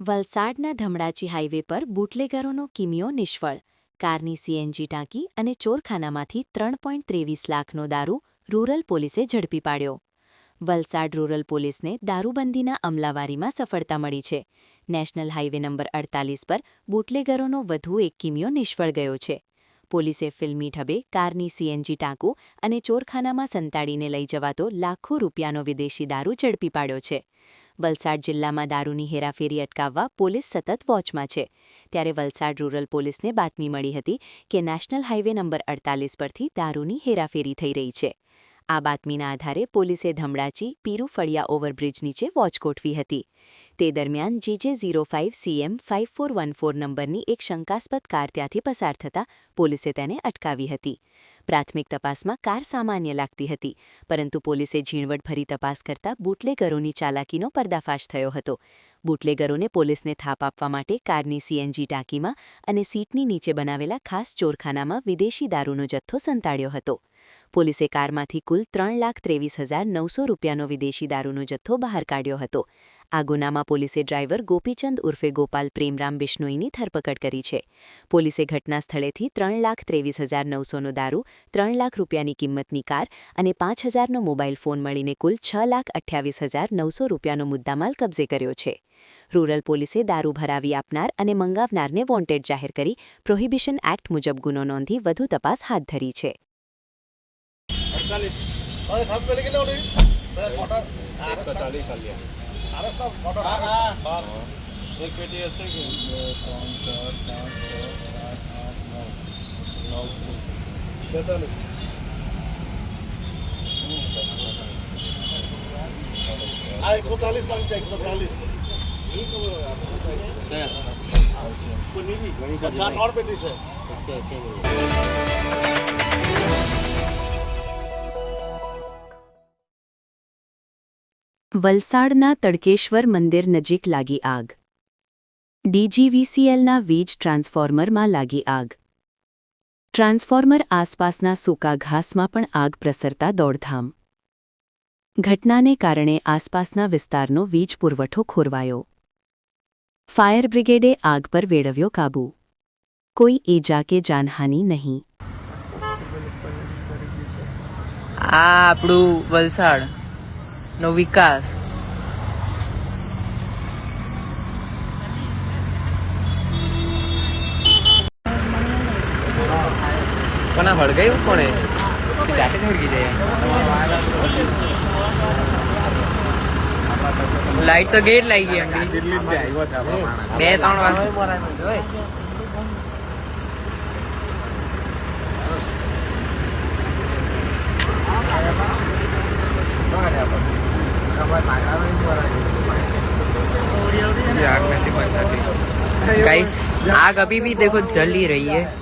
વલસાડના ધમડાચી હાઇવે પર બુટલેગરોનો કિમિયો નિષ્ફળ, કારની સીએનજી ટાંકી અને ચોરખાનામાંથી 3.23 લાખનો દારૂ રૂરલ પોલીસે ઝડપી પાડ્યો. વલસાડ રૂરલ પોલીસને દારૂબંધીના અમલાવારીમાં સફળતા મળી છે. નેશનલ હાઇવે નંબર 48 પર બુટલેગરોનો વધુ એક કિમિયો નિષ્ફળ ગયો છે. પોલીસે ફિલ્મી ઢબે કારની સીએનજી ટાંકું અને ચોરખાનામાં સંતાડીને લઈ જવાતો લાખો રૂપિયાનો વિદેશી દારૂ ઝડપી પાડ્યો છે. વલસાડ જિલ્લામાં દારૂની હેરાફેરી અટકાવવા પોલીસ સતત વોચમાં છે. ત્યારે વલસાડ રૂરલ પોલીસને બાતમી મળી હતી કે નેશનલ હાઇવે નંબર 48 પરથી દારૂની હેરાફેરી થઈ રહી છે. આ બાતમીના આધારે પોલીસે ધમડાચી પીરુ ફળિયા ઓવરબ્રિજ નીચે વોચ ગોઠવી હતી. તે દરમિયાન GJ05CM 5414 નંબરની એક શંકાસ્પદ કાર ત્યાંથી પસાર થતાં પોલીસે તેને અટકાવી હતી. પ્રાથમિક તપાસમાં કાર સામાન્ય લાગતી હતી, પરંતુ પોલીસે ઝીણવટભરી તપાસ કરતા બુટલેગરોની ચાલાકીનો પર્દાફાશ થયો હતો. બુટલેગરોને પોલીસને થાપ આપવા માટે કારની સીએનજી ટાંકીમાં અને સીટની નીચે બનાવેલા ખાસ ચોરખાનામાં વિદેશી દારૂનો જથ્થો સંતાડ્યો હતો. પોલીસે કારમાંથી કુલ 3,23,900 રૂપિયાનો વિદેશી દારૂનો જથ્થો બહાર કાઢ્યો હતો. આ ગુનામાં પોલીસે ડ્રાઈવર ગોપીચંદ ઉર્ફે ગોપાલ પ્રેમરામ બિશ્નોઈની ધરપકડ કરી છે. પોલીસે ઘટના સ્થળેથી 3,23,900નો દારૂ, 3 લાખ રૂપિયાની કિંમતની કાર અને 5,000નો મોબાઈલ ફોન મળીને કુલ 6,28,900 રૂપિયાનો મુદ્દામાલ કબજે કર્યો છે. રૂરલ પોલીસે દારૂ ભરાવી આપનાર અને મંગાવનારને વોન્ટેડ જાહેર કરી પ્રોહિબિશન એક્ટ મુજબ ગુનો નોંધી વધુ તપાસ હાથ ધરી છે. વલસાડના તડકેશ્વર મંદિર નજીક લાગી આગ. DGVCLના વીજ ટ્રાન્સફોર્મરમાં લાગી આગ. ટ્રાન્સફોર્મર આસપાસના સૂકા ઘાસમાં પણ આગ પ્રસરતા દોડધામ. ઘટનાને કારણે આસપાસના વિસ્તારનો વીજ પુરવઠો ખોરવાયો. ફાયર બ્રિગેડે આગ પર વેળવ્યો કાબૂ. કોઈ ઈજા કે જાનહાનિ નહીં. આ આપણું વલસાડ નો વિકાસ. કોના ભડકાયું કોણે જાતે ભડકી જાય. લાઈટ તો ગેર લાગી ગઈ એમ 2-3 વાર. गाइस आग अभी भी देखो जल ही रही है.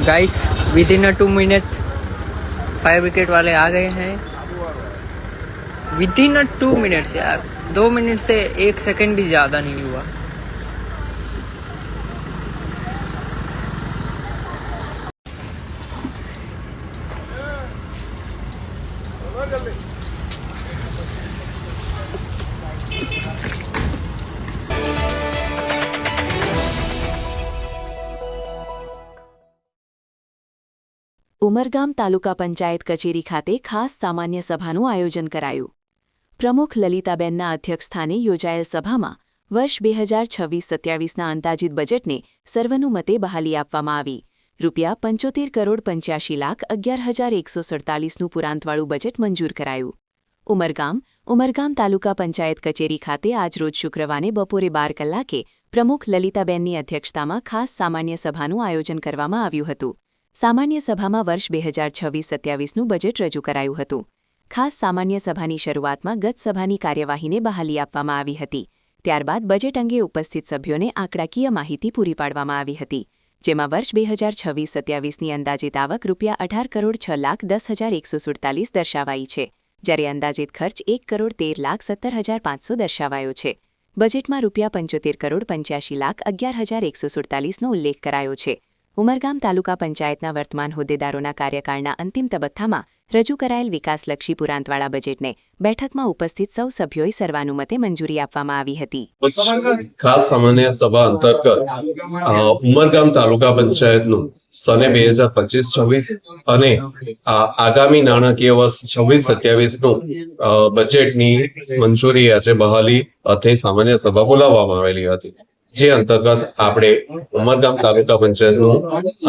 Guys with in 2 minute fire brigade वाले आ गए हैं. विद इन 2 मिनट से यार, 2 मिनट से 1 सेकंड भी ज़्यादा नहीं हुआ. ઉમરગામ તાલુકા પંચાયત કચેરી ખાતે ખાસ સામાન્ય સભાનું આયોજન કરાયું. પ્રમુખ લલિતાબેનના અધ્યક્ષસ્થાને યોજાયેલ સભામાં વર્ષ 2026-27ના અંદાજિત બજેટને સર્વનુમતે બહાલી આપવામાં આવી. ₹85,85,11,147નું પુરાંતવાળું બજેટ મંજૂર કરાયું. ઉમરગામ તાલુકા પંચાયત કચેરી ખાતે આજરોજ શુક્રવારે બપોરે 12 કલાકે પ્રમુખ લલિતાબેનની અધ્યક્ષતામાં ખાસ સામાન્ય સભાનું આયોજન કરવામાં આવ્યું હતું. સામાન્ય સભામાં વર્ષ 2026-27નું બજેટ રજૂ કરાયું હતું. ખાસ સામાન્ય સભાની શરૂઆતમાં ગત સભાની કાર્યવાહીને બહાલી આપવામાં આવી હતી. ત્યારબાદ બજેટ અંગે ઉપસ્થિત સભ્યોને આંકડાકીય માહિતી પૂરી પાડવામાં આવી હતી. જેમાં વર્ષ 2026-27ની અંદાજિત આવક ₹18,06,10,147 દર્શાવાઈ છે, જ્યારે અંદાજિત ખર્ચ ₹1,13,17,500 દર્શાવાયો છે. બજેટમાં ₹75,85,11,147નો ઉલ્લેખ કરાયો છે. ઉમરગામ તાલુકા પંચાયતના વર્તમાન હોદ્દેદારોના કાર્યકાળના અંતિમ તબક્કામાં રજૂ કરાયેલ વિકાસલક્ષી પુરાંતવાળા બજેટને બેઠકમાં ઉપસ્થિત સૌ સભ્યોએ સર્વાનુમતે મંજૂરી આપવામાં આવી હતી. ખાસ સામાન્ય સભા અંતર્ગત ઉમરગામ તાલુકા પંચાયતનું સને 2025-26 અને આગામી નાણાકીય વર્ષ 26-27નું બજેટની મંજૂરી આજે બહાલી અર્થે સામાન્ય સભા બોલાવવામાં આવેલી હતી, જે અંતર્ગત આપણે ઉમરગામ તાલુકા પંચાયતનું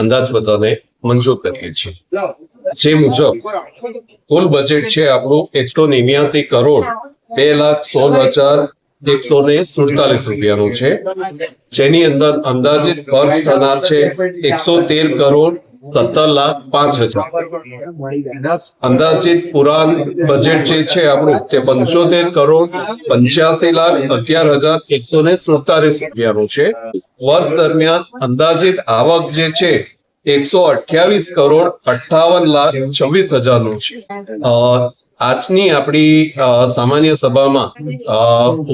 અંદાજપત્રને મંજૂર કરીએ છીએ. જે મુજબ કુલ બજેટ છે આપણું 189,02,16,147 રૂપિયાનું છે, જેની અંદર અંદાજિત ખર્ચ થનાર છે 113,17,05,000. અંદાજિત પુરાણ બજેટ જે છે આપણું તે 75,85,11,147 રૂપિયાનું છે. વર્ષ દરમિયાન અંદાજિત આવક જે છે 128,58,26,000 છે. આજની આપણી સામાન્ય સભામાં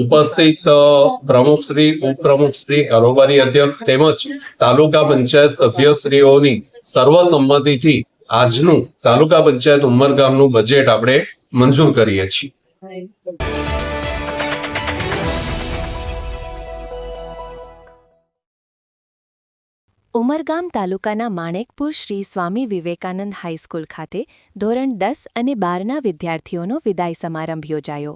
ઉપસ્થિત પ્રમુખશ્રી, ઉપપ્રમુખશ્રી, કારોબારી અધ્યક્ષ તેમજ તાલુકા પંચાયત સભ્યશ્રીઓની સર્વસંમતિથી આજનું તાલુકા પંચાયત ઉમરગામનું બજેટ આપણે મંજૂર કરીએ છીએ. ઉમરગામ તાલુકાના માણેકપુર શ્રી સ્વામી વિવેકાનંદ હાઈસ્કૂલ ખાતે ધોરણ 10 અને 12ના વિદ્યાર્થીઓનો વિદાય સમારંભ યોજાયો.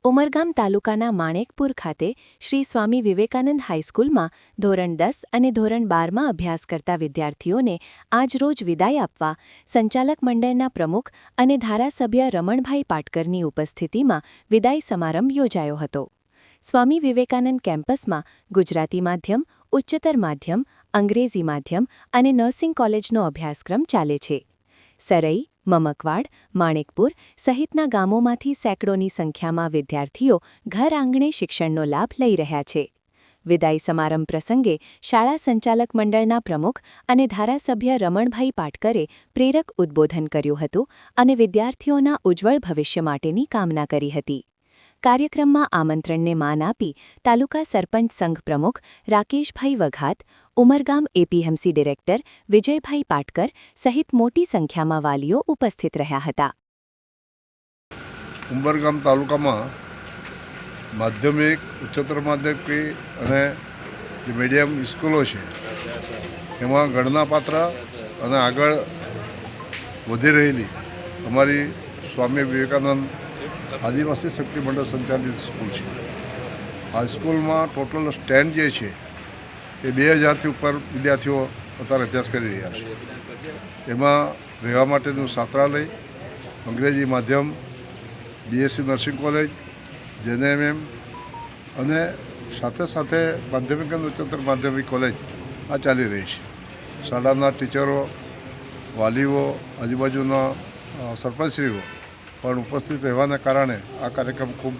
ઉમરગામ તાલુકાના માણેકપુર ખાતે શ્રી સ્વામી વિવેકાનંદ હાઈસ્કૂલમાં ધોરણ 10 અને ધોરણ 12માં અભ્યાસ કરતા વિદ્યાર્થીઓને આજરોજ વિદાય આપવા સંચાલક મંડળના પ્રમુખ અને ધારાસભ્ય રમણભાઈ પાટકરની ઉપસ્થિતિમાં વિદાય સમારંભ યોજાયો હતો. સ્વામી વિવેકાનંદ કેમ્પસમાં ગુજરાતી માધ્યમ, ઉચ્ચતર માધ્યમ, અંગ્રેજી માધ્યમ અને નર્સિંગ કોલેજનો અભ્યાસક્રમ ચાલે છે. સરઈ, મમકવાડ, માણેકપુર સહિતના ગામોમાંથી સેંકડોની સંખ્યામાં વિદ્યાર્થીઓ ઘર આંગણે શિક્ષણનો લાભ લઈ રહ્યા છે. વિદાય સમારંભ પ્રસંગે શાળા સંચાલક મંડળના પ્રમુખ અને ધારાસભ્ય રમણભાઈ પાટકરે પ્રેરક ઉદ્બોધન કર્યું હતું અને વિદ્યાર્થીઓના ઉજ્જવળ ભવિષ્ય માટેની કામના કરી હતી. કાર્યક્રમમાં આમંત્રણને માન આપી તાલુકા સરપંચ સંઘ પ્રમુખ રાકેશભાઈ વઘાત, ઉમરગામ એપીએમસી ડિરેક્ટર વિજયભાઈ પાટકર સહિત મોટી સંખ્યામાં વાલીઓ ઉપસ્થિત રહ્યા હતા. ઉમરગામ તાલુકામાં માધ્યમિક, ઉચ્ચતર માધ્યમિક અને જે મીડિયમ સ્કૂલો છે એમાં ગણનાપાત્ર અને આગળ વધી રહેલી અમારી સ્વામી વિવેકાનંદ આદિવાસી શક્તિ મંડળ સંચાલિત સ્કૂલ છે. આ સ્કૂલમાં ટોટલ સ્ટેન્ડ જે છે એ 2000થી ઉપર વિદ્યાર્થીઓ અત્યારે અભ્યાસ કરી રહ્યા છે. એમાં રહેવા માટેનું છાત્રાલય, અંગ્રેજી માધ્યમ, બીએસસી નર્સિંગ કોલેજ, જેએનએમ અને સાથે સાથે માધ્યમિક અને ઉચ્ચતર માધ્યમિક કોલેજ આ ચાલી રહી છે. શાળાના ટીચરો, વાલીઓ, આજુબાજુના સરપંચશ્રીઓ પણ ઉપસ્થિત રહેવાના કારણે આ કાર્યક્રમ ખૂબ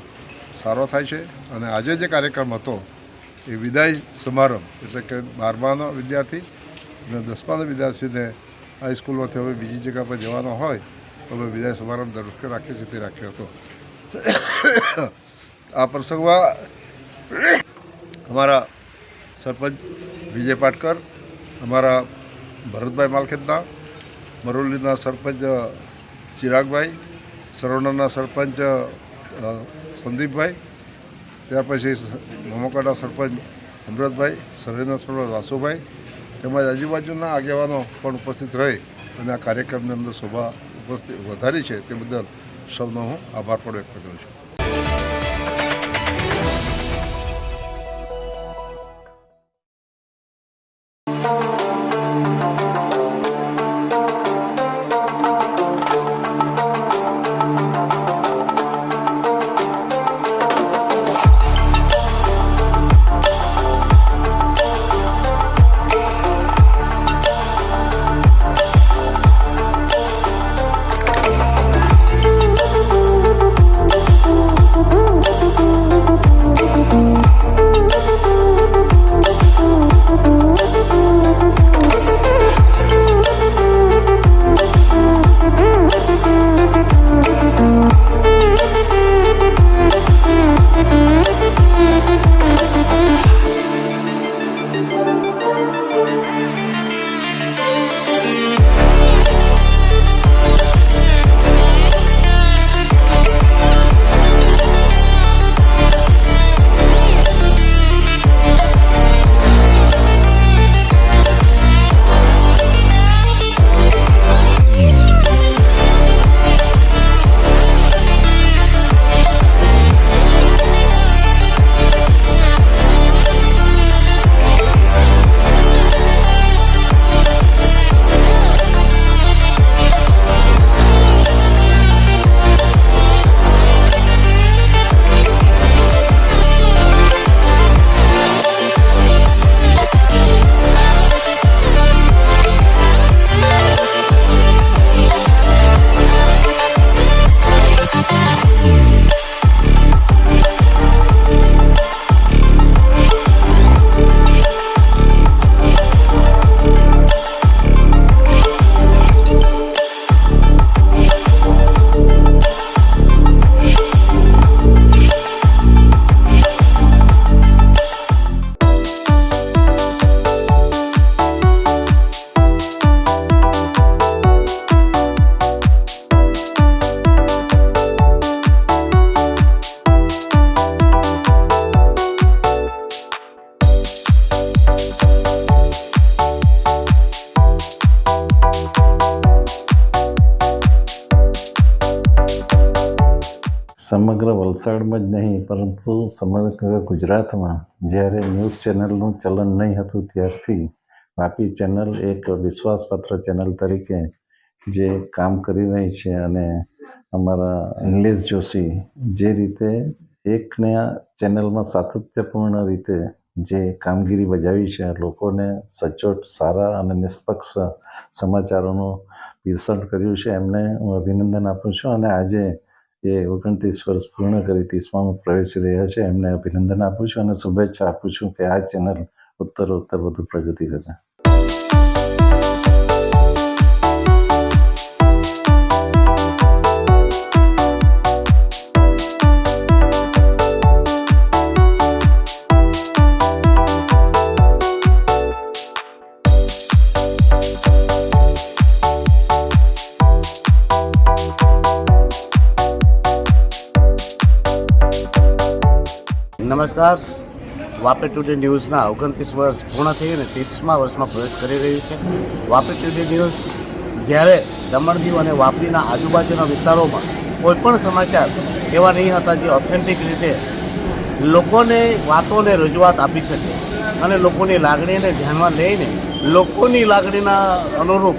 સારો થાય છે. અને આજે જે કાર્યક્રમ હતો એ વિદાય સમારંભ, એટલે કે 12માનો વિદ્યાર્થી અને 10માના વિદ્યાર્થીને આ સ્કૂલમાંથી હવે બીજી જગ્યા પર જવાનો હોય તો હવે વિદાય સમારંભ દર વખતે રાખ્યો છે તે રાખ્યો હતો. આ પ્રસંગમાં અમારા સરપંચ વિજય પાટકર, અમારા ભરતભાઈ માલખેતના, મરોલીના સરપંચ ચિરાગભાઈ, સરોવરના સરપંચ સંદીપભાઈ, ત્યાર પછી મમકવાડા સરપંચ અમૃતભાઈ, સરહદના સરપંચ વાસુભાઈ તેમજ આજુબાજુના આગેવાનો પણ ઉપસ્થિત રહી અને આ કાર્યક્રમની અંદર શોભા વધારી છે તે બદલ સૌનો હું આભાર પણ વ્યક્ત કરું છું. સમગ્ર વલસાડમાં જ નહીં પરંતુ સમગ્ર ગુજરાતમાં જ્યારે ન્યૂઝ ચેનલનું ચલન નહીં હતું ત્યારથી વાપી ચેનલ એક વિશ્વાસપાત્ર ચેનલ તરીકે જે કામ કરી રહી છે અને અમારા નિલેશ જોશી જે રીતે એકને આ ચેનલમાં સાતત્યપૂર્ણ રીતે જે કામગીરી બજાવી છે લોકોને સચોટ સારા અને નિષ્પક્ષ સમાચારોનું પીરસણ કર્યું છે એમને હું અભિનંદન આપું છું અને આજે એ 29 વર્ષ પૂર્ણ કરી 30માં પ્રવેશી રહ્યા છે એમને અભિનંદન આપું છું અને શુભેચ્છા આપું છું કે આ ચેનલ ઉત્તરોત્તર વધુ પ્રગતિ કરે. નમસ્કાર. વાપી ટુડે ન્યૂઝના 29 વર્ષ પૂર્ણ થઈને 30મા વર્ષમાં પ્રવેશ કરી રહ્યું છે. વાપી ટુડે ન્યૂઝ જ્યારે દમણ દીવ અને વાપીના આજુબાજુના વિસ્તારોમાં કોઈપણ સમાચાર એવા નહીં હતા જે ઓથેન્ટિક રીતે લોકોને વાતોને રજૂઆત આપી શકે અને લોકોની લાગણીને ધ્યાનમાં લઈને લોકોની લાગણીના અનુરૂપ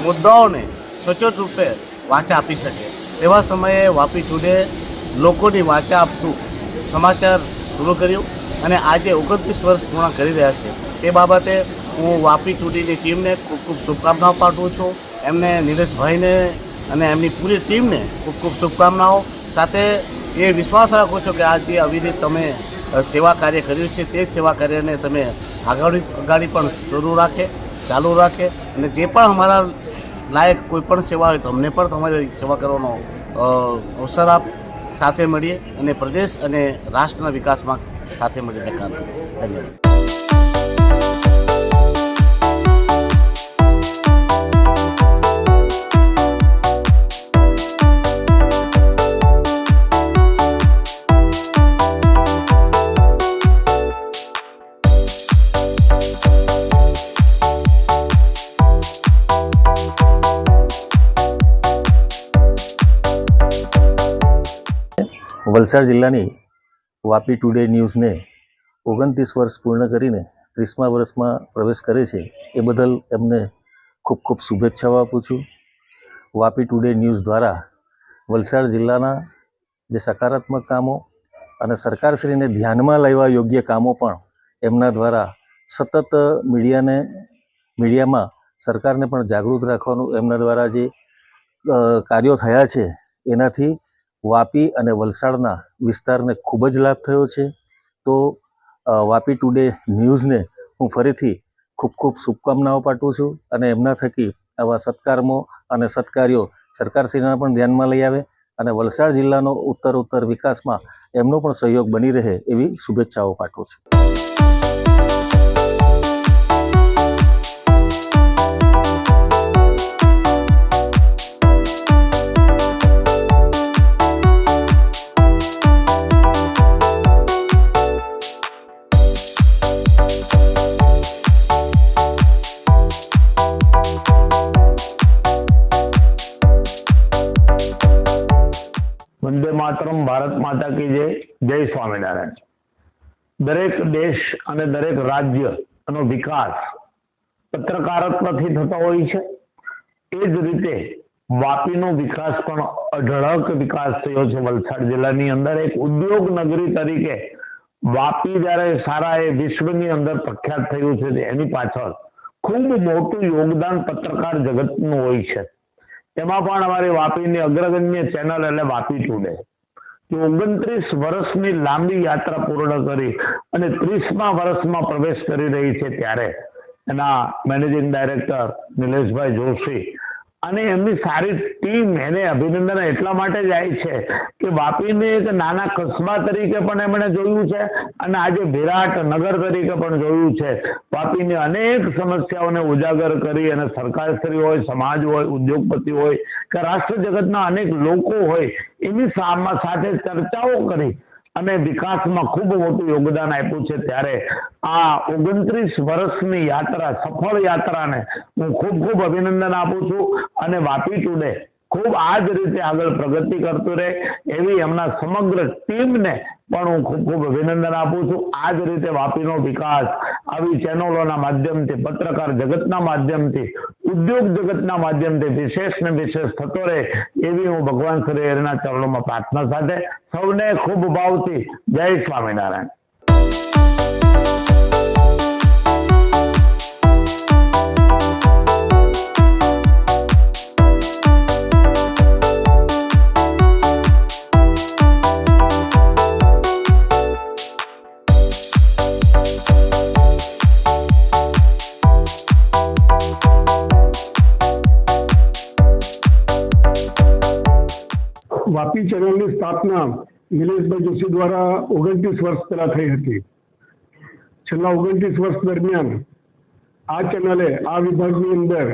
મુદ્દાઓને સચોટ રૂપે વાચા આપી શકે એવા સમયે વાપી ટુડે લોકોની વાચા આપતું સમાચાર શરૂ કર્યું અને આજે 29 વર્ષ પૂર્ણ કરી રહ્યા છે. તે બાબતે હું વાપી ટુડેની ટીમને ખૂબ ખૂબ શુભકામનાઓ પાઠવું છું. એમને નિલેશભાઈને અને એમની પૂરી ટીમને ખૂબ ખૂબ શુભકામનાઓ. સાથે એ વિશ્વાસ રાખું છું કે આ જે અવિરત તમે સેવા કાર્ય કર્યું છે તે સેવા કાર્યને તમે આગળ પણ ચાલુ રાખે અને જે પણ અમારા લાયક કોઈ પણ સેવા હોય તો અમને પણ તમારી સેવા કરવાનો અવસર આપ. સાથે મળીએ અને પ્રદેશ અને રાષ્ટ્રના વિકાસમાં સાથે મળીને કામ કરીએ. ધન્યવાદ. વલસાડ જિલ્લાની વાપી ટુડે ન્યૂઝને 29 વર્ષ પૂર્ણ કરીને 30મા વર્ષમાં પ્રવેશ કરે છે એ બદલ એમને ખૂબ ખૂબ શુભેચ્છાઓ આપું છું. વાપી ટુડે ન્યૂઝ દ્વારા વલસાડ જિલ્લાના જે સકારાત્મક કામો અને સરકારશ્રીને ધ્યાનમાં લેવા યોગ્ય કામો પણ એમના દ્વારા સતત મીડિયામાં સરકારને પણ જાગૃત રાખવાનું એમના દ્વારા જે કાર્યો થયા છે એનાથી વાપી અને વલસાડના વિસ્તારને ખૂબ જ લાભ થયો છે. તો વાપી ટુડે ન્યૂઝને હું ફરીથી ખૂબ ખૂબ શુભકામનાઓ પાઠવું છું અને એમના થકી આવા સત્કાર્યો અને સત્કાર્યો સરકારશ્રીના પણ ધ્યાનમાં લઈ આવે અને વલસાડ જિલ્લાનો ઉત્તરોત્તર વિકાસમાં એમનો પણ સહયોગ બની રહે એવી શુભેચ્છાઓ પાઠવું છું. વંદે માતરમ, ભારત માતા કી જય, જય સ્વામિનારાયણ. દરેક દેશ અને દરેક રાજ્યનો વિકાસ પત્રકારત્વથી થતો હોય છે. એ જ રીતે વાપીનો વિકાસ પણ અઢળક વિકાસ થયો છે. વલસાડ જિલ્લાની અંદર એક ઉદ્યોગ નગરી તરીકે વાપી જ્યારે સારા એ વિશ્વની અંદર પ્રખ્યાત થયું છે એની પાછળ ખૂબ મોટું યોગદાન પત્રકાર જગતનું હોય છે. તેમાં પણ અમારી વાપીની અગ્રગણ્ય ચેનલ એટલે વાપી ટુડે 29 વર્ષની લાંબી યાત્રા પૂર્ણ કરી અને 30મા વર્ષમાં પ્રવેશ કરી રહી છે ત્યારે એના મેનેજિંગ ડાયરેક્ટર નિલેશભાઈ જોશી અને એમની સારી ટીમ એને અભિનંદન એટલા માટે જાય છે કે વાપીને એક નાના કસ્બા તરીકે પણ એમણે જોયું છે અને આજે વિરાટ નગર તરીકે પણ જોયું છે. વાપીની અનેક સમસ્યાઓને ઉજાગર કરી અને સરકારશ્રી હોય, સમાજ હોય, ઉદ્યોગપતિ હોય કે રાષ્ટ્ર જગતના અનેક લોકો હોય એની સાથે ચર્ચાઓ કરી અને વિકાસમાં ખૂબ મોટું યોગદાન આપ્યું છે. ત્યારે આ 29 વર્ષની યાત્રા, સફળ યાત્રાને હું ખૂબ ખૂબ અભિનંદન આપું છું અને વાપી ટુડે ખૂબ આ જ રીતે આગળ પ્રગતિ કરતું રહે એવી એમના સમગ્ર ટીમને પણ હું ખૂબ ખૂબ અભિનંદન આપું છું. આ જ રીતે વાપીનો વિકાસ આવી ચેનલોના માધ્યમથી, પત્રકાર જગતના માધ્યમથી, ઉદ્યોગ જગતના માધ્યમથી વિશેષ ને વિશેષ થતો રહે એવી હું ભગવાન શ્રી હરિના ચરણોમાં પ્રાર્થના સાથે સૌને ખૂબ ભાવથી જય સ્વામિનારાયણ. વાપી ચેનલની સ્થાપના નિલેશભાઈ જોશી દ્વારા 29 વર્ષ પહેલા થઈ હતી. છેલ્લા 29 વર્ષ દરમિયાન આ ચેનલે આ વિભાગની અંદર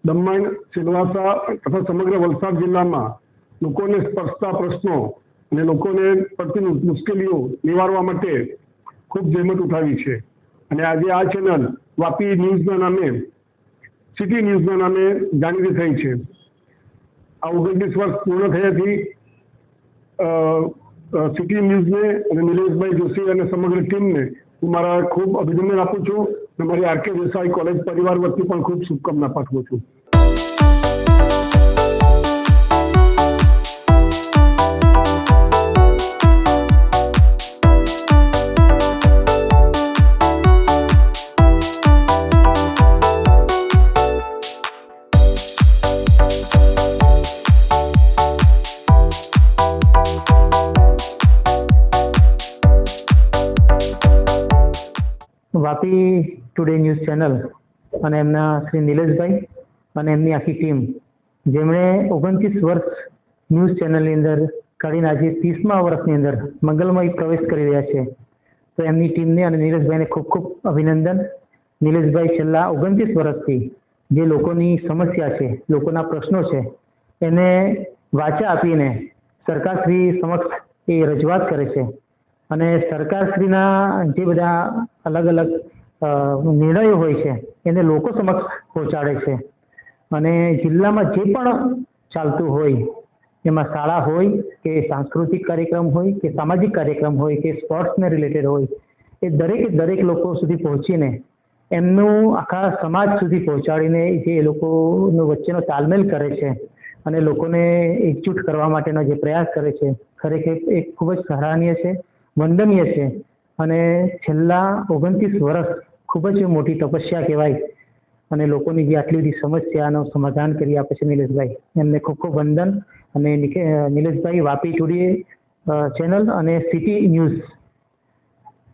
દમણ, સિલવાસા તથા સમગ્ર વલસાડ જિલ્લામાં લોકોને સ્પર્શતા પ્રશ્નો અને લોકોને પડતી મુશ્કેલીઓ નિવારવા માટે ખૂબ જહેમત ઉઠાવી છે. અને આજે આ ચેનલ વાપી ન્યૂઝના નામે, સિટી ન્યૂઝના નામે જાણીતી થઈ છે. આ 29 વર્ષ પૂર્ણ થયાથી સિટી ન્યૂઝને અને નિલેશભાઈ જોશી અને સમગ્ર ટીમને હું મારા ખૂબ અભિનંદન આપું છું અને મારી આર કે દેસાઈ કોલેજ પરિવાર વતી પણ ખૂબ શુભકામના પાઠવું છું. વાપી ટુડે ન્યૂઝ ચેનલ અને એમના શ્રી નિલેશભાઈ અને એમની આખી ટીમ, જેમણે 29 વર્ષ ન્યૂઝ ચેનલની અંદર કાઢીને આજે 30મા વર્ષની અંદર મંગલમય પ્રવેશ કરી રહ્યા છે. તો એમની ટીમને અને નિલેશભાઈને ખૂબ ખૂબ અભિનંદન. નિલેશભાઈ છેલ્લા 29 વર્ષથી જે લોકોની સમસ્યા છે, લોકોના પ્રશ્નો છે, એને વાચા આપીને સરકારશ્રી સમક્ષ એ રજૂઆત કરે છે અને સરકારશ્રીના જે બધા અલગ અલગ નિર્ણયો હોય છે એને લોકો સમક્ષ પહોંચાડે છે. અને જિલ્લામાં જે પણ ચાલતું હોય, એમાં શાળા હોય કે સાંસ્કૃતિક કાર્યક્રમ હોય કે સામાજિક કાર્યક્રમ હોય કે સ્પોર્ટ્સને રિલેટેડ હોય, એ દરેક લોકો સુધી પહોંચીને એમનું આખા સમાજ સુધી પહોંચાડીને જે એ લોકોનો વચ્ચેનો તાલમેલ કરે છે અને લોકોને એકજૂટ કરવા માટેનો જે પ્રયાસ કરે છે, ખરેખર એ ખૂબ જ સરાહનીય છે, વંદનીય છે. અને છેલ્લા 29 વર્ષ ખૂબ જ મોટી તપસ્યા કહેવાય અને લોકોની જે આટલી બધી સમસ્યાનું સમાધાન કરી આપે છે નિલેશભાઈ, એમને ખૂબ ખૂબ વંદન. અને નિલેશભાઈ વાપી ટુડે ચેનલ અને સિટી ન્યૂઝ,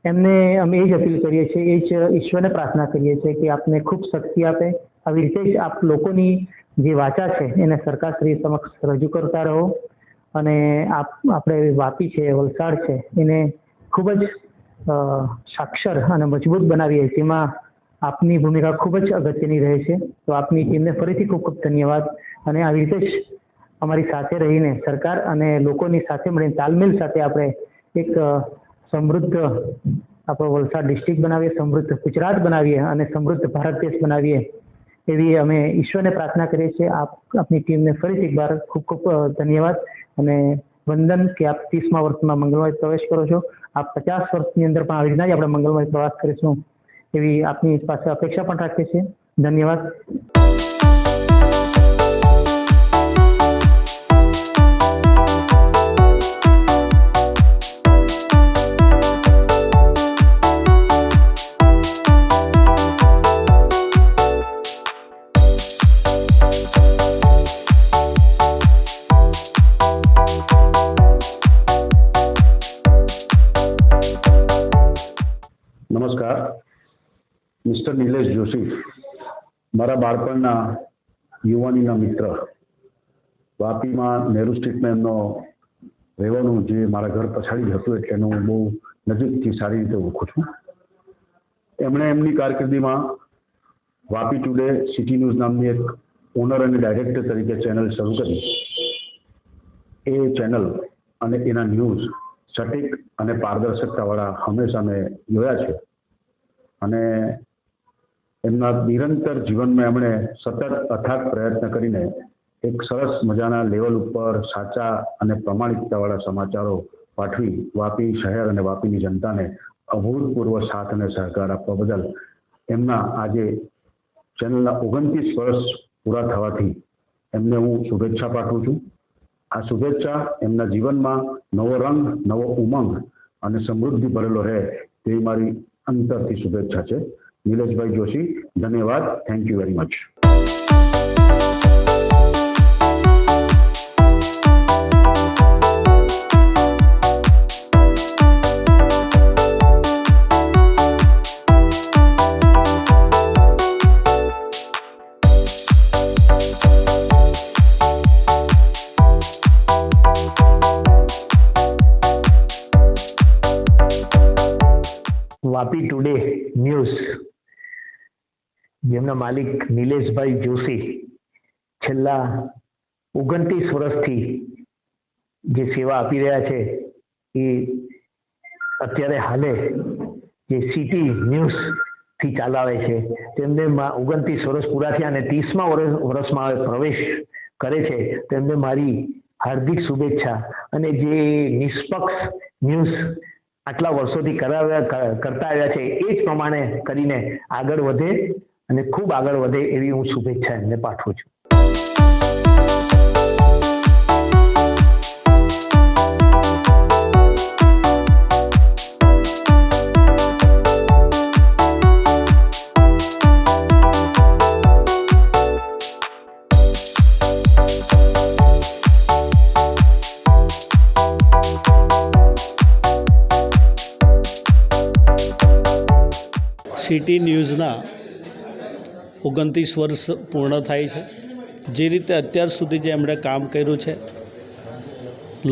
એમને અમે એ જ અપીલ કરીએ છીએ, એ જ ઈશ્વરને પ્રાર્થના કરીએ છીએ કે આપને ખૂબ શક્તિ આપે. આવી રીતે જ આપ લોકોની જે વાચા છે એને સરકારશ્રી સમક્ષ રજૂ કરતા રહો અને આપણે વાપી છે, વલસાડ છે, એને ખૂબ જ સાક્ષર અને મજબૂત બનાવીએ, જેમાં આપની ભૂમિકા ખૂબ જ અગત્યની રહે છે. તો આપની ટીમને ફરીથી ખૂબ ખૂબ ધન્યવાદ. અને આવી રીતે જ અમારી સાથે રહીને સરકાર અને લોકોની સાથે મળીને તાલમેલ સાથે આપણે એક સમૃદ્ધ આપણો વલસાડ ડિસ્ટ્રિક્ટ બનાવીએ, સમૃદ્ધ ગુજરાત બનાવીએ અને સમૃદ્ધ ભારત દેશ બનાવીએ, એવી અમે ઈશ્વરને પ્રાર્થના કરીએ છીએ. આપની ટીમને ફરીથી એકવાર ખૂબ ખૂબ ધન્યવાદ અને વંદન કે આપ 30મા વર્ષમાં મંગલમય પ્રવેશ કરો છો. આપ 50 વર્ષની અંદર પણ આવી રીતના જ આપણે મંગલમય પ્રવાસ કરીશું એવી આપની પાસે અપેક્ષા પણ રાખીએ છીએ. ધન્યવાદ. નમસ્કાર, મિસ્ટર નિલેશ જોશી, મારા બાળપણના યુવાનીના મિત્ર. વાપીમાં નેહરુ સ્ટ્રીટમાં એમનો રહેવાનું જે મારા ઘર પછાડી જ હતું, એટલે હું બહુ નજીકથી સારી રીતે ઓળખું છું. એમણે એમની કારકિર્દીમાં વાપી ટુડે સિટી ન્યૂઝ નામની એક ઓનર અને ડાયરેક્ટર તરીકે ચેનલ શરૂ કરી. એ ચેનલ અને એના ન્યૂઝ સટીક અને પારદર્શકતાવાળા હંમેશા મેં જોયા છે. અને એમના નિરંતર જીવનમાં એમણે સતત અથાગ પ્રયત્ન કરીને એક સરસ મજાના લેવલ ઉપર સાચા અને પ્રમાણિકતાવાળા સમાચારો પાઠવી વાપી શહેર અને વાપીની જનતાને અભૂતપૂર્વ સાથ અને સહકાર આપવા બદલ એમના આજે ચેનલના 29 વર્ષ પૂરા થવાથી એમને હું શુભેચ્છા પાઠવું છું. આ શુભેચ્છા એમના જીવનમાં નવો રંગ, નવો ઉમંગ અને સમૃદ્ધિ ભરેલો રહે તેવી મારી અંતરથી શુભેચ્છા છે. નિલેશભાઈ જોશી, ધન્યવાદ. Thank you very much. Vapi today news જેમના માલિક નિલેશભાઈ જોશી છેલ્લા 29 વર્ષથી જે સેવા આપી રહ્યા છે એ અત્યારે હાલે જે સિટી ન્યૂઝથી ચલાવે છે તેમને 29 વર્ષ પૂરા થયા અને 30મા વર્ષમાં પ્રવેશ કરે છે તેમને મારી હાર્દિક શુભેચ્છા. અને જે નિષ્પક્ષ ન્યૂઝ આટલા વર્ષોથી કરતા આવ્યા છે એ જ પ્રમાણે કરીને આગળ વધે અને ખૂબ આગળ વધે એવી હું શુભેચ્છા એમને પાઠવું છું. સિટી ન્યૂઝના 29 વર્ષ પૂર્ણ થાય છે. જે રીતે અત્યાર સુધી જે એમણે કામ કર્યું છે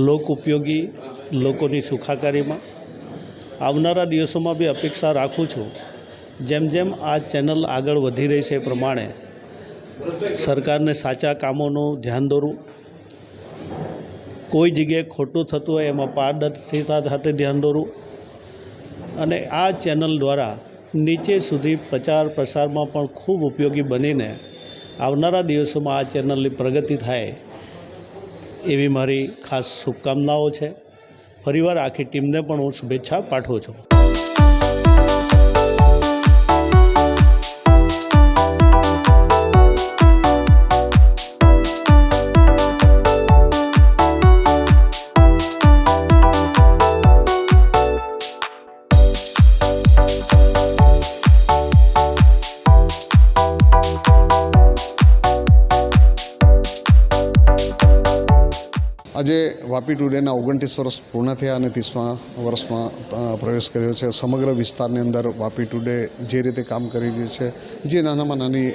લોક ઉપયોગી, લોકોની સુખાકારીમાં, આવનારા દિવસોમાં બી અપેક્ષા રાખું છું જેમ જેમ આ ચેનલ આગળ વધી રહી છે એ પ્રમાણે સરકારને સાચા કામોનું ધ્યાન દોરવું, કોઈ જગ્યાએ ખોટું થતું હોય એમાં પારદર્શિતા સાથે ધ્યાન દોરવું અને આ ચેનલ દ્વારા નીચે સુધી પ્રચાર પ્રસારમાં પણ ખૂબ ઉપયોગી બનીને આવનારા દિવસોમાં આ ચેનલની પ્રગતિ થાય એવી મારી ખાસ શુભકામનાઓ છે. ફરીવાર આખી ટીમને પણ હું શુભેચ્છા પાઠવું છું. આજે વાપી ટુડેના 29 વર્ષ પૂર્ણ થયા અને 30મા વર્ષમાં પ્રવેશ કર્યો છે. સમગ્ર વિસ્તારની અંદર વાપી ટુડે જે રીતે કામ કરી રહ્યું છે, જે નાનામાં નાની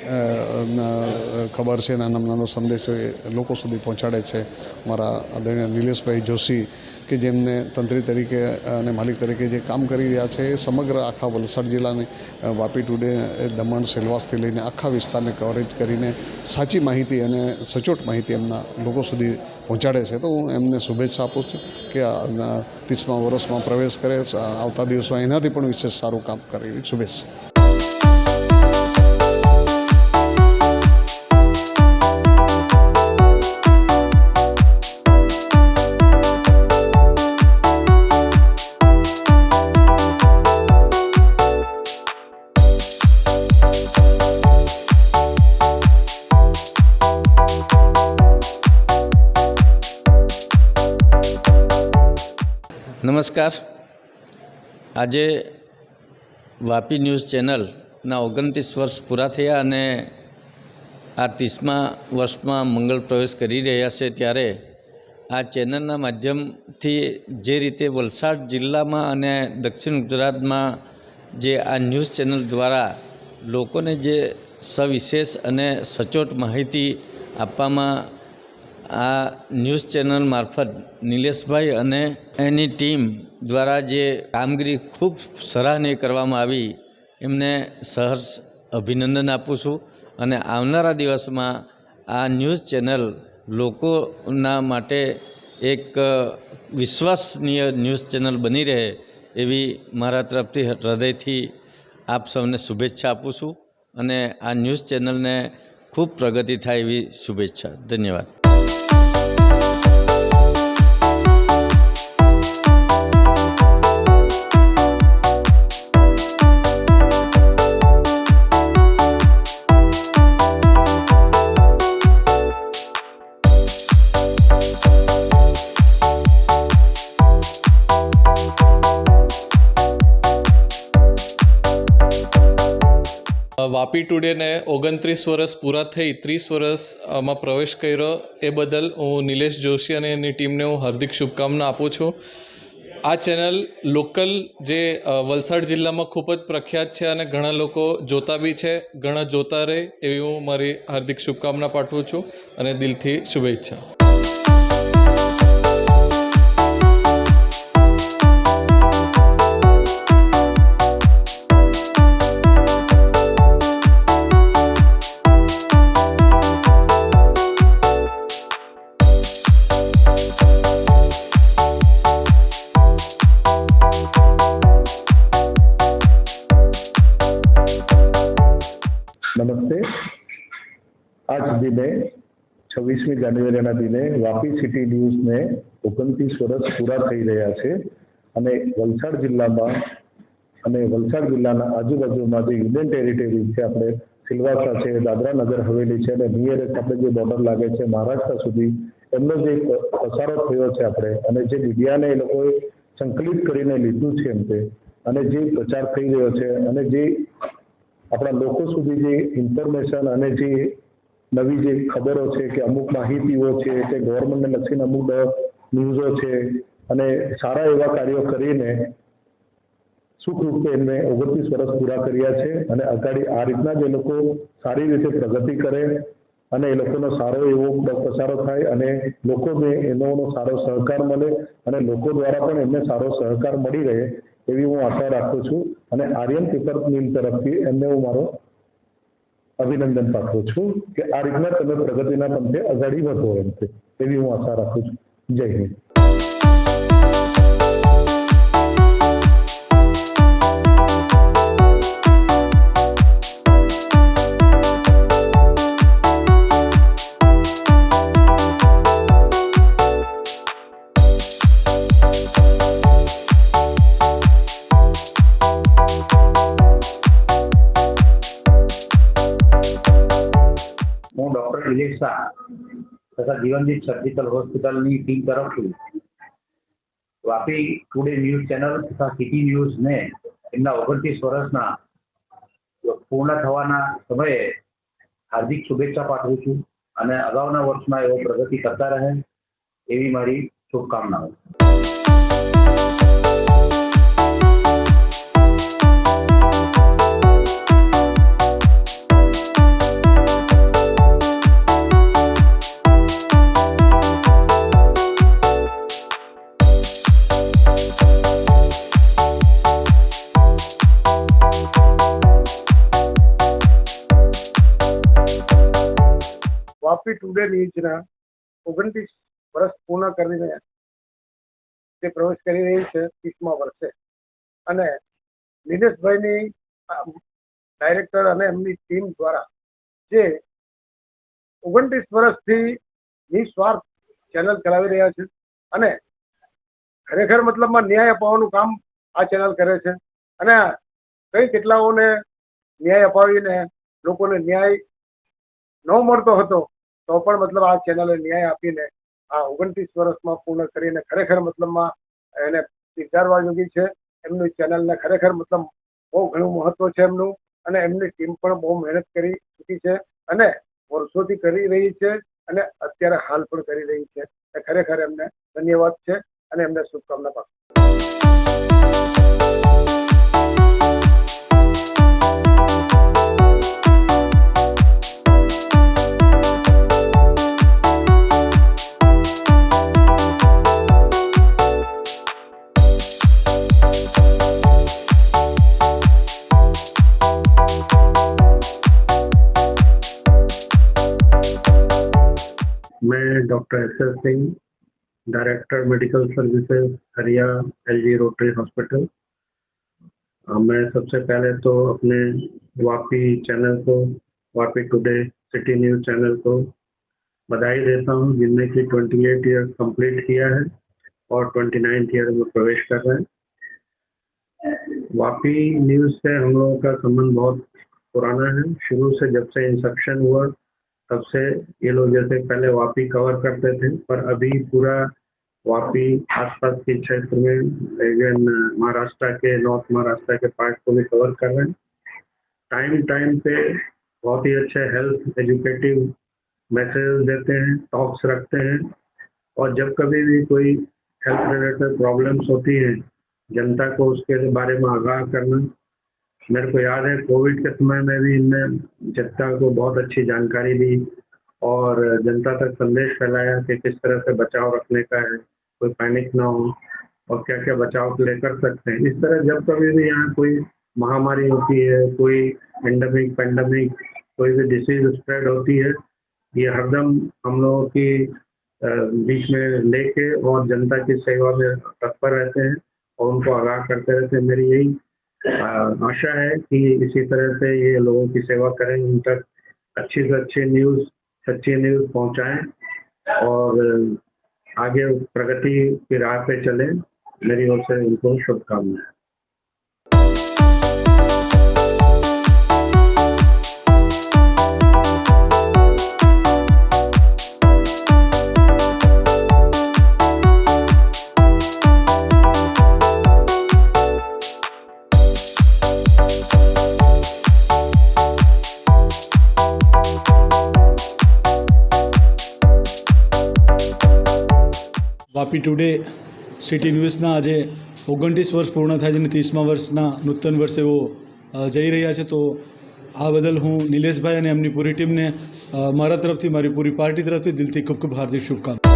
ખબર છે, નાનામાં નાનો સંદેશો એ લોકો સુધી પહોંચાડે છે. મારા આદરણીય નિલેશભાઈ જોશી કે જેમને તંત્રી તરીકે અને માલિક તરીકે જે કામ કરી રહ્યા છે એ સમગ્ર આખા વલસાડ જિલ્લાની વાપી ટુડે, દમણ, સેલવાસથી લઈને આખા વિસ્તારને કવરેજ કરીને સાચી માહિતી અને સચોટ માહિતી એમના લોકો સુધી પહોંચાડે છે. તો હું એમને શુભેચ્છા આપું છું કે 30મા વર્ષમાં પ્રવેશ કરે, આવતા દિવસોમાં એનાથી પણ વિશેષ સારું કામ કરે એવી શુભેચ્છા. નમસ્કાર. આજે વાપી ન્યૂઝ ચેનલના 29 વર્ષ પૂરા થયા અને આ 30મા વર્ષમાં મંગળ પ્રવેશ કરી રહ્યા છે ત્યારે આ ચેનલના માધ્યમથી જે રીતે વલસાડ જિલ્લામાં અને દક્ષિણ ગુજરાતમાં જે આ ન્યૂઝ ચેનલ દ્વારા લોકોને જે સવિશેષ અને સચોટ માહિતી આપવામાં આ ન્યૂઝ ચેનલ મારફત નિલેશભાઈ અને એની ટીમ દ્વારા જે કામગીરી ખૂબ સરાહનીય કરવામાં આવી એમને સહર્ષ અભિનંદન આપું છું. અને આવનારા દિવસમાં આ ન્યૂઝ ચેનલ લોકોના માટે એક વિશ્વસનીય ન્યૂઝ ચેનલ બની રહે એવી મારા તરફથી હૃદયથી આપ સૌને શુભેચ્છા આપું છું. અને આ ન્યૂઝ ચેનલને ખૂબ પ્રગતિ થાય એવી શુભેચ્છા. ધન્યવાદ. વાપી ટુડેને 29 વર્ષ પૂરા થઈ 30 વર્ષમાં પ્રવેશ કર્યો એ બદલ હું નિલેશ જોશી અને એની ટીમને હું હાર્દિક શુભકામના આપું છું. આ ચેનલ લોકલ જે વલસાડ જિલ્લામાં ખૂબ જ પ્રખ્યાત છે અને ઘણા લોકો જોતા બી છે, ઘણા જોતા રહે એવી હું મારી હાર્દિક શુભકામના પાઠવું છું અને દિલથી શુભેચ્છા. નમસ્તે. આજ દિને 26મી જાન્યુઆરીના દિને વાપી સિટી ન્યૂઝને 29 વર્ષ પૂરા થઈ રહ્યા છે અને વલસાડ જિલ્લામાં અને વલસાડ જિલ્લાના આજુબાજુમાં જે યુનિયન ટેરિટરી છે, આપણે સિલવાસા છે, દાદરા નગર હવેલી છે અને નિયરેસ્ટ આપણે જે બોર્ડર લાગે છે મહારાષ્ટ્ર સુધી, એમનો જે પસારો થયો છે આપણે અને જે મીડિયાને એ લોકોએ સંકલિત કરીને લીધું છે એમ તે અને જે પ્રચાર થઈ રહ્યો છે અને જે આપણા લોકો સુધી જે ઇન્ફોર્મેશન અને જે નવી જે ખબરો છે કે અમુક માહિતીઓ છે કે ગવર્મેન્ટને લક્ષીને અમુક ન્યૂઝો છે અને સારા એવા કાર્યો કરીને સુખરૂપે એમને 29 વર્ષ પૂરા કર્યા છે અને અગાડી આ રીતના જ એ લોકો સારી રીતે પ્રગતિ કરે અને એ લોકોનો સારો એવો પ્રસારો થાય અને લોકોને એનો સારો સહકાર મળે અને લોકો દ્વારા પણ એમને સારો સહકાર મળી રહે એવી હું આશા રાખું છું અને આર્યન પેપર મિલ તરફથી એમને હું મારો અભિનંદન પાઠવું છું કે આ રીતના તમે પ્રગતિના પંથે અગાડી વધો એમ છે એવી હું આશા રાખું છું. જય હિન્દ. હું ડૉક્ટર નિલેશ શાહ તથા જીવનદીપ સર્જિકલ હોસ્પિટલની ટીમ તરફથી વાપી ટુડે ન્યૂઝ ચેનલ તથા સિટી ન્યૂઝને એમના 29 વર્ષના પૂર્ણ થવાના સમયે હાર્દિક શુભેચ્છા પાઠવું છું અને અગાઉના વર્ષમાં એવો પ્રગતિ કરતા રહે એવી મારી શુભકામનાઓ. વાપી ટુડે ન્યૂઝના 29 વર્ષ પૂર્ણ કરીને તે પ્રવેશ કરી રહી છે 30મા વર્ષે અને નિલેશભાઈની ડાયરેક્ટર અને એમની ટીમ દ્વારા જે 29 વર્ષથી નિસ્વાર્થ ચેનલ ચલાવી રહ્યા છે અને ખરેખર મતલબમાં ન્યાય અપાવવાનું કામ આ ચેનલ કરે છે અને કઈ કેટલાઓને ન્યાય અપાવીને લોકોને ન્યાય ન મળતો હતો તો પણ મતલબ આ ચેનલે ન્યાય આપીને આ 29 વર્ષમાં પૂર્ણ કરીને ખરેખર મતલબમાં એને સ્વીકારવા યોગી છે. એમની ચેનલને ખરેખર મતલબ બહુ ઘણું મહત્વ છે એમનું અને એમની ટીમ પણ બહુ મહેનત કરી ચૂકી છે અને વર્ષોથી કરી રહી છે અને અત્યારે હાલ પણ કરી રહી છે. ખરેખર એમને ધન્યવાદ છે અને એમને શુભકામના પાઠવું. मैं doctor S Singh, director medical services हरिया एलजी रोटरी हॉस्पिटल। मैं सबसे पहले तो अपने वापी चैनल को, Vapi today city news channel को बधाई देता हूँ, जिनने कि 28 ईयर कंप्लीट किया है और 29th ईयर में प्रवेश कर रहे हैं। वापी न्यूज़ से हम लोगों का संबंध बहुत पुराना है। शुरू से जब से इंसेप्शन हुआ तब से ये लोग जैसे पहले वापी कवर करते थे, पर अभी पूरा वापी आसपास के क्षेत्र में इवन महाराष्ट्र के नॉर्थ महाराष्ट्र के पार्ट को भी कवर कर रहे हैं। टाइम टाइम पे बहुत ही अच्छे हेल्थ एजुकेटिव मैसेज देते हैं, टॉक्स रखते हैं, और जब कभी भी कोई हेल्थ रिलेटेड प्रॉब्लम्स होती हैं जनता को उसके बारे में आगाह करना। मेरे को याद है कोविड के समय में भी इनने जनता को बहुत अच्छी जानकारी दी और जनता तक संदेश फैलाया कि किस तरह से बचाव रखने का है, कोई पैनिक ना हो और क्या क्या बचाव के लिए कर सकते हैं। इस तरह जब कभी भी यहाँ कोई महामारी होती है, कोई एंडेमिक पेंडेमिक, कोई भी डिसीज स्प्रेड होती है, ये हरदम हम लोगों की बीच में लेके और जनता की सेवा में तत्पर रहते हैं और उनको आगाह करते रहते हैं। मेरी यही आशा है कि इसी तरह से ये लोगों की सेवा करें, उन तक अच्छी से अच्छी न्यूज़, सच्ची न्यूज़ पहुंचाएं और आगे प्रगति की राह पे चलें। मेरी ओर से उनको शुभकामनाएं। વાપી ટુડે સિટી ન્યૂઝના આજે 29 વર્ષ પૂર્ણ થાય છે અને 30મા વર્ષના નૂતન વર્ષે એવો જઈ રહ્યા છે, તો આ બદલ હું નિલેશભાઈ અને એમની પૂરી ટીમને મારા તરફથી, મારી પૂરી પાર્ટી તરફથી દિલથી ખૂબ ખૂબ હાર્દિક શુભકામના।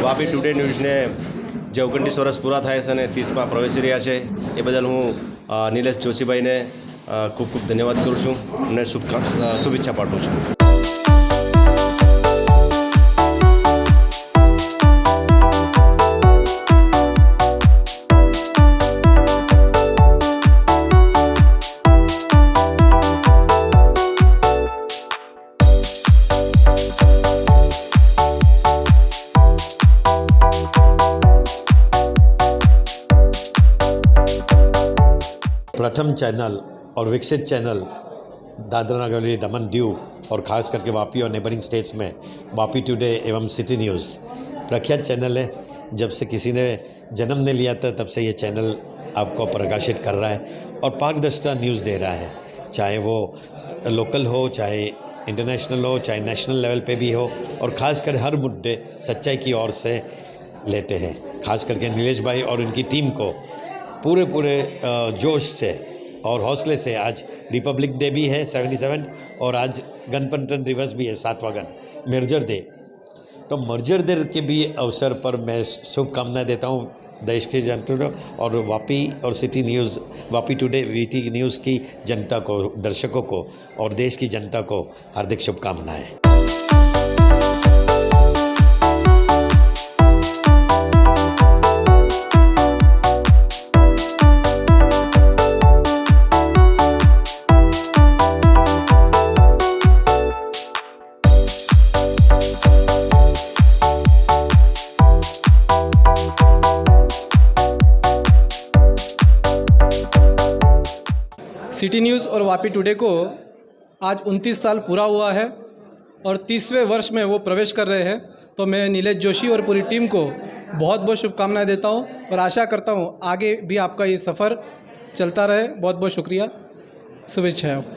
વાપી ટુડે ન્યૂઝને જે 29 વર્ષ પૂરા થાય છે અને 30માં પ્રવેશી રહ્યા છે એ બદલ હું નિલેશ જોશીભાઈને ખૂબ ખૂબ ધન્યવાદ કરું છું અને શુભેચ્છા પાઠવું છું। प्रथम चैनल और विकसित चैनल दादरा नगर हवेली, दमन दीव और ख़ास करके वापी और नेबरिंग स्टेट्स में वापी टुडे एवं सिटी न्यूज़ प्रख्यात चैनल है। जब से किसी ने जन्म ने लिया था तब से ये चैनल आपको प्रकाशित कर रहा है और पारदर्शिता न्यूज़ दे रहा है, चाहे वो लोकल हो, चाहे इंटरनेशनल हो, चाहे नेशनल लेवल पे भी हो, और ख़ासकर हर मुद्दे सच्चाई की ओर से लेते हैं। ख़ास करके नीलेश भाई और उनकी टीम को पूरे जोश से और हौसले से, आज रिपब्लिक डे भी है 77 और आज गणतंत्र दिवस भी है 7वां गण मर्जर डे, तो मर्जर डे के भी अवसर पर मैं शुभकामनाएं देता हूँ देश के जनता और वापी और city news, Vapi today VT news की जनता को, दर्शकों को और देश की जनता को हार्दिक शुभकामनाएं। सिटी न्यूज़ और वापी टुडे को आज 29 साल पूरा हुआ है और 30वें वर्ष में वो प्रवेश कर रहे हैं, तो मैं नीलेश जोशी और पूरी टीम को बहुत बहुत शुभकामनाएं देता हूं और आशा करता हूं आगे भी आपका ये सफ़र चलता रहे। बहुत बहुत शुक्रिया, शुभेच्छाएं।